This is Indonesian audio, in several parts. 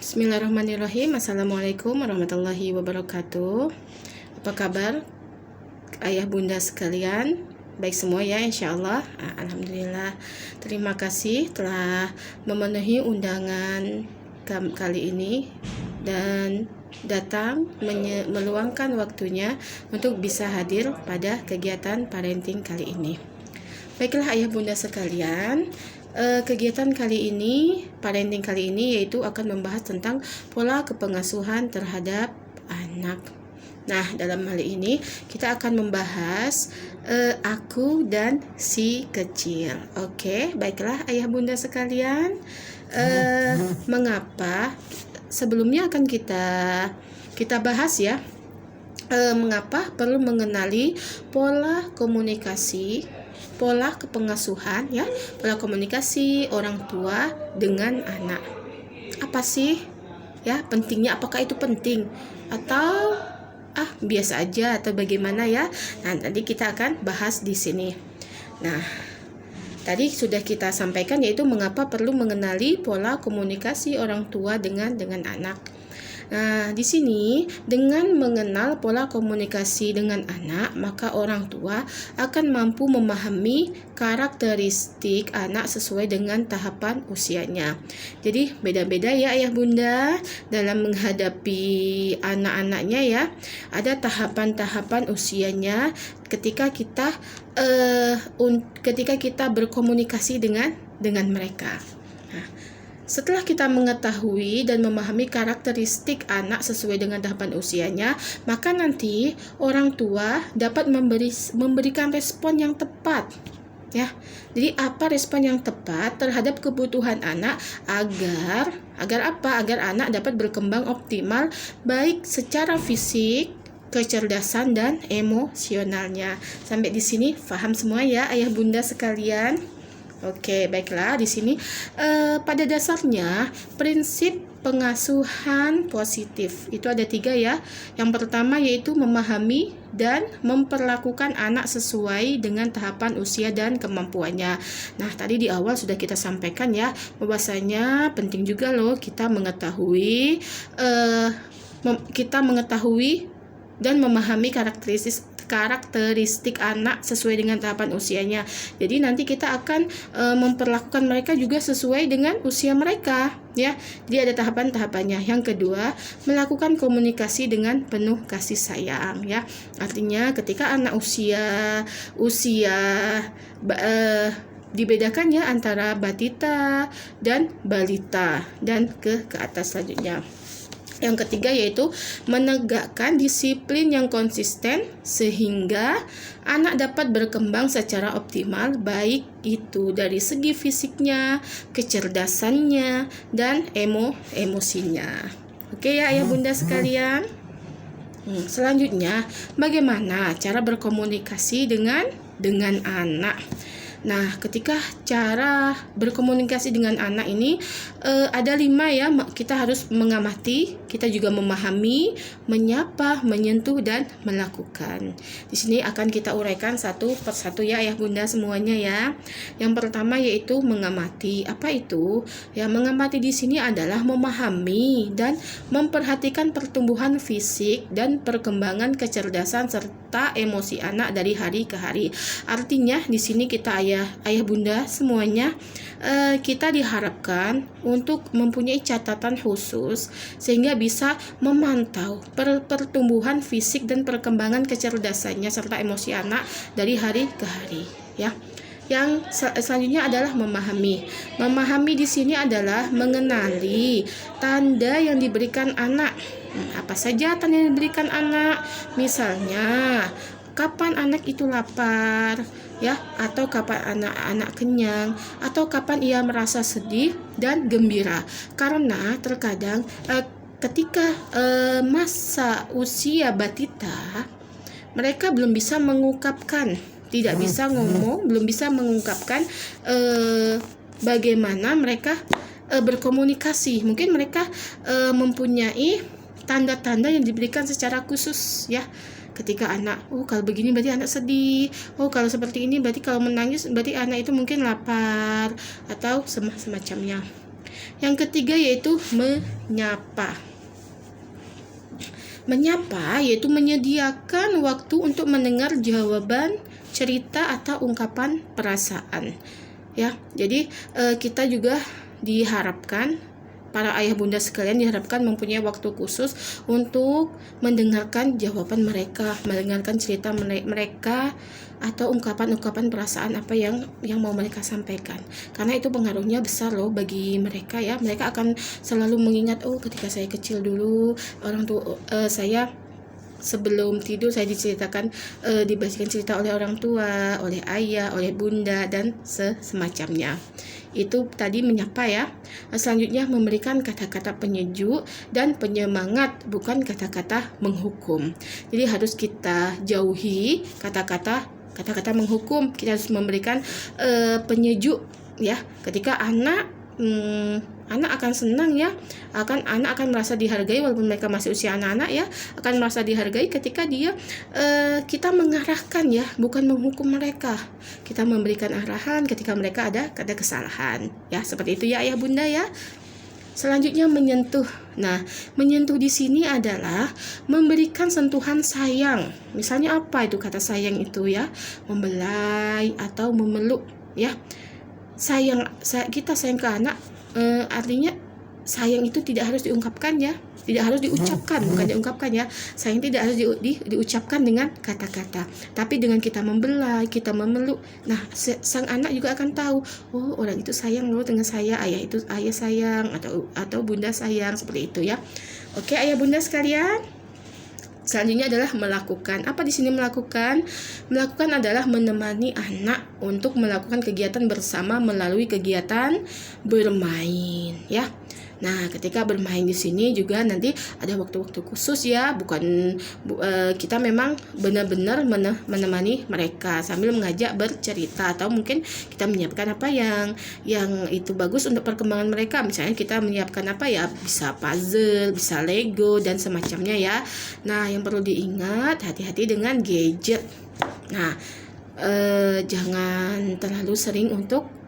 Bismillahirrahmanirrahim. Assalamualaikum warahmatullahi wabarakatuh. Apa kabar ayah bunda sekalian? Baik semua ya, insya Allah. Alhamdulillah. Terima kasih telah memenuhi undangan kali ini dan datang meluangkan waktunya untuk bisa hadir pada kegiatan parenting kali ini. Baiklah ayah bunda sekalian, kegiatan kali ini, parenting kali ini yaitu akan membahas tentang pola kepengasuhan terhadap anak. Nah, dalam hal ini kita akan membahas aku dan si kecil. Oke, baiklah ayah bunda sekalian, mengapa sebelumnya akan kita bahas ya, mengapa perlu mengenali pola komunikasi, pola kepengasuhan ya, pola komunikasi orang tua dengan anak. Apa sih ya pentingnya? Apakah itu penting atau biasa aja atau bagaimana ya? Nah, tadi kita akan bahas di sini. Nah, tadi sudah kita sampaikan yaitu mengapa perlu mengenali pola komunikasi orang tua dengan anak. Nah, di sini dengan mengenal pola komunikasi dengan anak, maka orang tua akan mampu memahami karakteristik anak sesuai dengan tahapan usianya. Jadi beda-beda ya ayah bunda dalam menghadapi anak-anaknya ya. Ada tahapan-tahapan usianya ketika kita berkomunikasi dengan mereka. Nah, setelah kita mengetahui dan memahami karakteristik anak sesuai dengan tahapan usianya, maka nanti orang tua dapat memberikan respon yang tepat. Ya, jadi apa respon yang tepat terhadap kebutuhan anak agar apa? Agar anak dapat berkembang optimal baik secara fisik, kecerdasan dan emosionalnya. Sampai di sini paham semua ya ayah bunda sekalian? Oke, baiklah di sini pada dasarnya prinsip pengasuhan positif itu ada 3 ya. Yang pertama yaitu memahami dan memperlakukan anak sesuai dengan tahapan usia dan kemampuannya. Nah, tadi di awal sudah kita sampaikan ya, bahwasanya penting juga loh kita mengetahui dan memahami karakteristik anak sesuai dengan tahapan usianya. Jadi nanti kita akan memperlakukan mereka juga sesuai dengan usia mereka ya. Jadi ada tahapan-tahapannya. Yang kedua, melakukan komunikasi dengan penuh kasih sayang ya. Artinya ketika anak usia dibedakan ya antara batita dan balita dan ke atas selanjutnya. Yang ketiga yaitu menegakkan disiplin yang konsisten sehingga anak dapat berkembang secara optimal baik itu dari segi fisiknya, kecerdasannya, dan emosinya. Oke ya ayah bunda sekalian. Selanjutnya, bagaimana cara berkomunikasi dengan anak? Nah, ketika cara berkomunikasi dengan anak ini ada 5 ya. Kita harus mengamati, kita juga memahami, menyapa, menyentuh, dan melakukan. Di sini akan kita uraikan satu persatu ya ayah bunda semuanya ya. Yang pertama yaitu mengamati. Apa itu? Ya, mengamati di sini adalah memahami dan memperhatikan pertumbuhan fisik dan perkembangan kecerdasan serta emosi anak dari hari ke hari. Artinya di sini kita ayah bunda semuanya kita diharapkan untuk mempunyai catatan khusus sehingga bisa memantau pertumbuhan fisik dan perkembangan kecerdasannya serta emosi anak dari hari ke hari ya. Yang selanjutnya adalah memahami. Memahami di sini adalah mengenali tanda yang diberikan anak. Apa saja tanda yang diberikan anak? Misalnya kapan anak itu lapar ya, atau kapan anak kenyang, atau kapan ia merasa sedih dan gembira. Karena terkadang ketika masa usia batita mereka belum bisa mengungkapkan, tidak bisa ngomong, belum bisa mengungkapkan bagaimana mereka berkomunikasi. Mungkin mereka mempunyai tanda-tanda yang diberikan secara khusus ya. Ketika anak, kalau begini berarti anak sedih, kalau seperti ini berarti kalau menangis berarti anak itu mungkin lapar atau semacamnya. Yang ketiga yaitu menyapa. Menyapa yaitu menyediakan waktu untuk mendengar jawaban, cerita atau ungkapan perasaan. Ya, jadi kita juga diharapkan, para ayah bunda sekalian diharapkan mempunyai waktu khusus untuk mendengarkan jawaban mereka, mendengarkan cerita mereka atau ungkapan-ungkapan perasaan apa yang mau mereka sampaikan. Karena itu pengaruhnya besar loh bagi mereka ya. Mereka akan selalu mengingat, oh ketika saya kecil dulu orang tua saya sebelum tidur saya diceritakan, dibacakan cerita oleh orang tua, oleh ayah, oleh bunda dan semacamnya. Itu tadi menyapa ya. Selanjutnya memberikan kata-kata penyejuk dan penyemangat, bukan kata-kata menghukum. Jadi harus kita jauhi kata-kata menghukum. Kita harus memberikan penyejuk ya. Ketika anak akan senang ya, anak akan merasa dihargai walaupun mereka masih usia anak-anak ya, akan merasa dihargai ketika kita mengarahkan ya, bukan menghukum mereka. Kita memberikan arahan ketika mereka ada kesalahan ya, seperti itu ya ayah bunda ya. Selanjutnya menyentuh. Nah, menyentuh di sini adalah memberikan sentuhan sayang. Misalnya apa itu kata sayang itu ya? Membelai atau memeluk ya. Kita sayang ke anak, artinya sayang itu tidak harus diungkapkan ya, tidak harus diucapkan, bukan diungkapkan ya. Sayang tidak harus diucapkan dengan kata-kata, tapi dengan kita membelai, kita memeluk. Nah, sang anak juga akan tahu, oh orang itu sayang loh dengan saya, ayah sayang atau bunda sayang, seperti itu ya. Oke ayah bunda sekalian. Selanjutnya adalah melakukan. Apa di sini melakukan? Melakukan adalah menemani anak untuk melakukan kegiatan bersama melalui kegiatan bermain, ya. Nah, ketika bermain di sini juga nanti ada waktu-waktu khusus ya, bukan kita memang benar-benar menemani mereka sambil mengajak bercerita, atau mungkin kita menyiapkan apa yang itu bagus untuk perkembangan mereka. Misalnya kita menyiapkan apa ya, bisa puzzle, bisa Lego dan semacamnya ya. Nah, yang perlu diingat, hati-hati dengan gadget. Nah, jangan terlalu sering untuk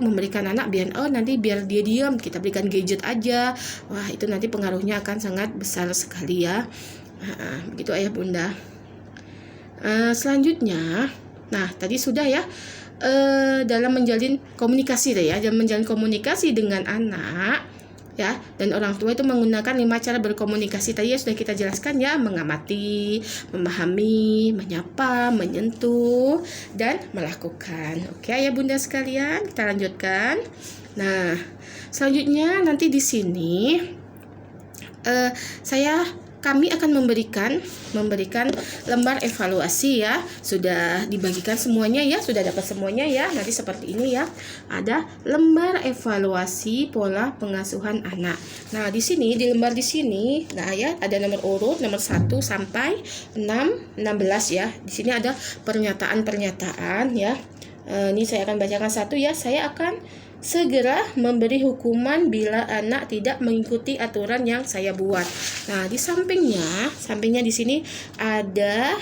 memberikan anak nanti biar dia diam, kita berikan gadget aja. Wah, itu nanti pengaruhnya akan sangat besar sekali ya. Begitu ayah bunda. Selanjutnya, nah tadi sudah ya, dalam menjalin komunikasi dalam menjalin komunikasi dengan anak ya, dan orang tua itu menggunakan 5 cara berkomunikasi tadi ya, sudah kita jelaskan ya: mengamati, memahami, menyapa, menyentuh, dan melakukan. Oke ayah bunda sekalian, kita lanjutkan. Nah, selanjutnya nanti di sini kami akan memberikan lembar evaluasi ya. Sudah dibagikan semuanya ya, sudah dapat semuanya ya. Nanti seperti ini ya. Ada lembar evaluasi pola pengasuhan anak. Nah, di lembar di sini, nah ya, ada nomor urut nomor 1 sampai 16 ya. Di sini ada pernyataan-pernyataan ya. Ini saya akan bacakan satu ya. Saya akan segera memberi hukuman bila anak tidak mengikuti aturan yang saya buat. Nah, di sampingnya di sini ada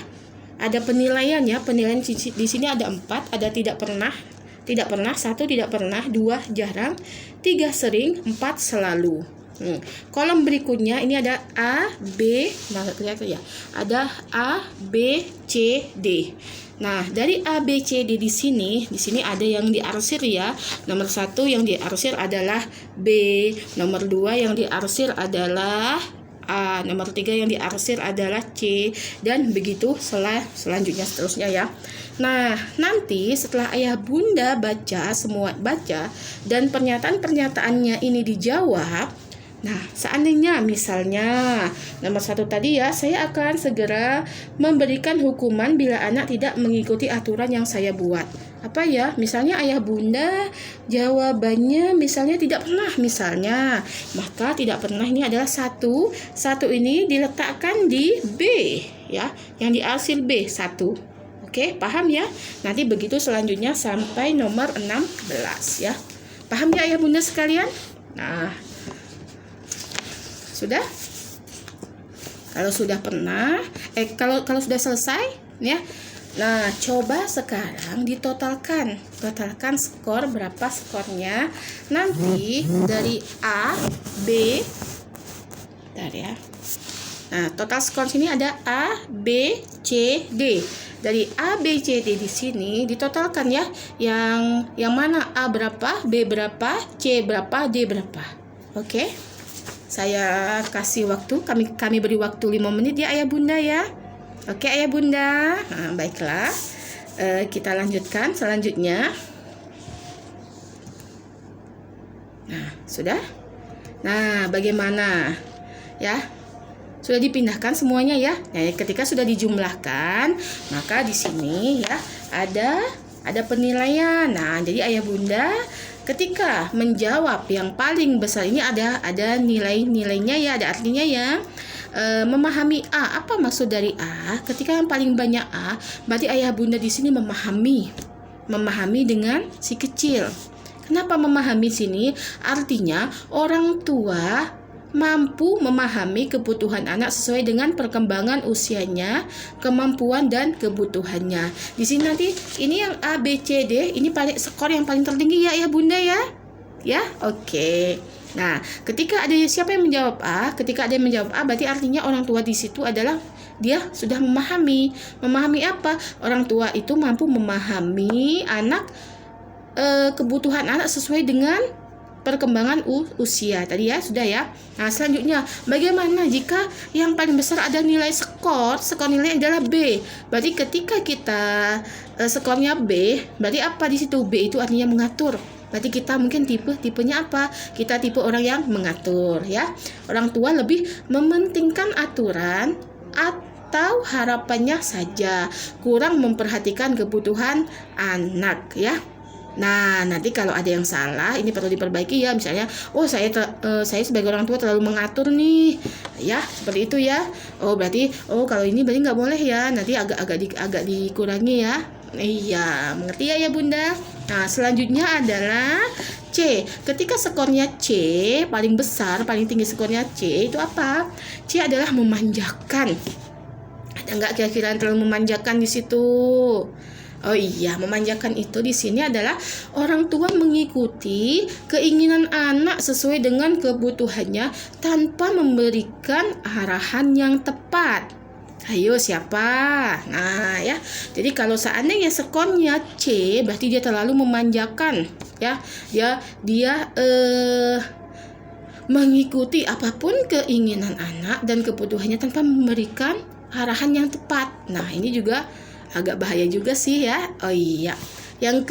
penilaian ya. Penilaian di sini ada 4, ada tidak pernah, 1 tidak pernah, 2 jarang, 3 sering, 4 selalu. Kolom berikutnya ini ada A, B, nah kelihatan ya. Ada A, B, C, D. Nah, dari A, B, C, D di sini ada yang diarsir ya. Nomor 1 yang diarsir adalah B, nomor 2 yang diarsir adalah A, nomor 3 yang diarsir adalah C, dan begitu selanjutnya seterusnya ya. Nah, nanti setelah ayah bunda baca dan pernyataan-pernyataannya ini dijawab. Nah, seandainya misalnya nomor 1 tadi ya, saya akan segera memberikan hukuman bila anak tidak mengikuti aturan yang saya buat. Apa ya? Misalnya ayah bunda jawabannya misalnya tidak pernah misalnya. Maka tidak pernah ini adalah 1 ini diletakkan di B ya, yang diarsir B 1. Oke, paham ya? Nanti begitu selanjutnya sampai nomor 16 ya. Paham ya ayah bunda sekalian? Nah, sudah? Kalau sudah pernah, kalau sudah selesai ya, Nah, coba sekarang ditotalkan. Totalkan skor, berapa skornya. Nanti dari A, B, bentar ya. Nah, total skor sini ada A, B, C, D. Dari A, B, C, D di sini ditotalkan ya. Yang mana A berapa, B berapa, C berapa, D berapa. Oke. Saya kasih waktu, kami beri waktu 5 menit ya Ayah Bunda ya. Oke Ayah Bunda. Nah, baiklah. Kita lanjutkan selanjutnya. Nah, sudah? Nah, bagaimana? Ya. Sudah dipindahkan semuanya ya. Nah, ketika sudah dijumlahkan, maka di sini ya ada penilaian. Nah, jadi Ayah Bunda ketika menjawab yang paling besar ini ada nilainya ya, ada artinya ya. Memahami A, apa maksud dari A? Ketika yang paling banyak A, berarti Ayah Bunda di sini memahami dengan si kecil. Kenapa memahami sini? Artinya orang tua mampu memahami kebutuhan anak sesuai dengan perkembangan usianya, kemampuan dan kebutuhannya. Di sini nanti ini yang A, B, C, D, ini skor yang paling tertinggi ya Bunda ya. Ya, oke. Nah, ketika ada siapa yang menjawab A, berarti artinya orang tua di situ adalah dia sudah memahami. Memahami apa? Orang tua itu mampu memahami kebutuhan anak sesuai dengan perkembangan usia tadi ya, sudah ya. Nah, selanjutnya bagaimana jika yang paling besar ada nilai skor nilai adalah B. Berarti ketika kita skornya B, berarti apa di situ? B itu artinya mengatur. Berarti kita mungkin tipenya apa? Kita tipe orang yang mengatur ya. Orang tua lebih mementingkan aturan atau harapannya saja, kurang memperhatikan kebutuhan anak ya. Nah, nanti kalau ada yang salah, ini perlu diperbaiki ya. Misalnya, saya sebagai orang tua terlalu mengatur nih, ya seperti itu ya. Berarti, kalau ini berarti nggak boleh ya. Nanti agak dikurangi ya. Iya, mengerti ya Bunda. Nah, selanjutnya adalah C. Ketika skornya C paling besar, paling tinggi skornya C itu apa? C adalah memanjakan. Ada nggak kira-kira yang terlalu memanjakan di situ? Oh iya, memanjakan itu di sini adalah orang tua mengikuti keinginan anak sesuai dengan kebutuhannya tanpa memberikan arahan yang tepat. Ayo siapa? Nah ya, jadi kalau seandainya skornya C, berarti dia terlalu memanjakan. Ya, dia mengikuti apapun keinginan anak dan kebutuhannya tanpa memberikan arahan yang tepat. Nah ini juga agak bahaya juga sih ya. Oh iya. Yang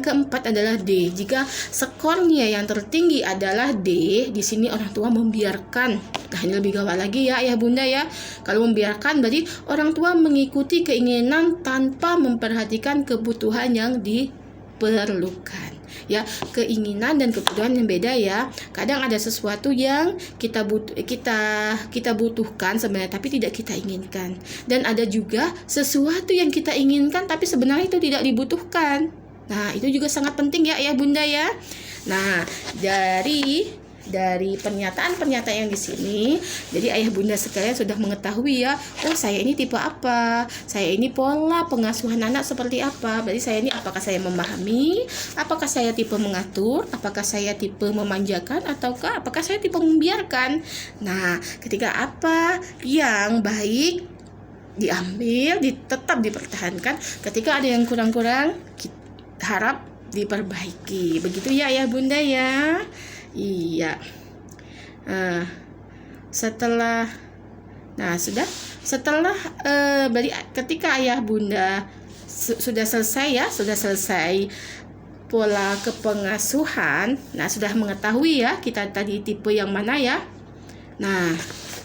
keempat adalah D. Jika skornya yang tertinggi adalah D, di sini orang tua membiarkan. Nah, ini lebih gawat lagi ya Ayah Bunda ya. Kalau membiarkan berarti orang tua mengikuti keinginan tanpa memperhatikan kebutuhan yang diperlukan. Ya, keinginan dan kebutuhan yang beda ya. Kadang ada sesuatu yang kita butuhkan sebenarnya tapi tidak kita inginkan, dan ada juga sesuatu yang kita inginkan tapi sebenarnya itu tidak dibutuhkan. Nah, itu juga sangat penting ya Ayah Bunda ya. Nah, dari pernyataan-pernyataan yang di sini, jadi Ayah Bunda sekalian sudah mengetahui ya, saya ini tipe apa, saya ini pola pengasuhan anak seperti apa. Berarti saya ini apakah saya memahami, apakah saya tipe mengatur, apakah saya tipe memanjakan, ataukah apakah saya tipe membiarkan. Nah, ketika apa yang baik diambil, tetap dipertahankan. Ketika ada yang kurang-kurang, harap diperbaiki. Begitu ya Ayah Bunda ya. Iya. Setelah berarti ketika Ayah Bunda sudah selesai pola kepengasuhan, nah sudah mengetahui ya kita tadi tipe yang mana ya. Nah,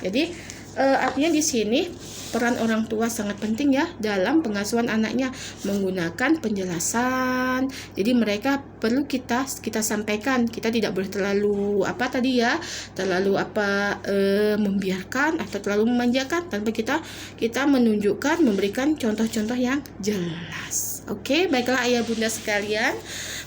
jadi artinya di sini peran orang tua sangat penting ya dalam pengasuhan anaknya, menggunakan penjelasan. Jadi mereka perlu kita sampaikan. Kita tidak boleh terlalu membiarkan atau terlalu memanjakan, tanpa kita menunjukkan, memberikan contoh-contoh yang jelas. Oke, baiklah Ayah Bunda sekalian.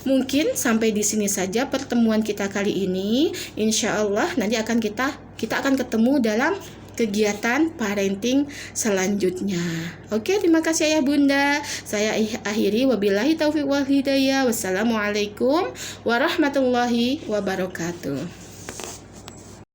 Mungkin sampai di sini saja pertemuan kita kali ini. Insya Allah nanti kita akan ketemu dalam kegiatan parenting selanjutnya. Oke, terima kasih Ayah Bunda. Saya akhiri, wabillahi taufiq wal hidayah. Wassalamualaikum warahmatullahi wabarakatuh.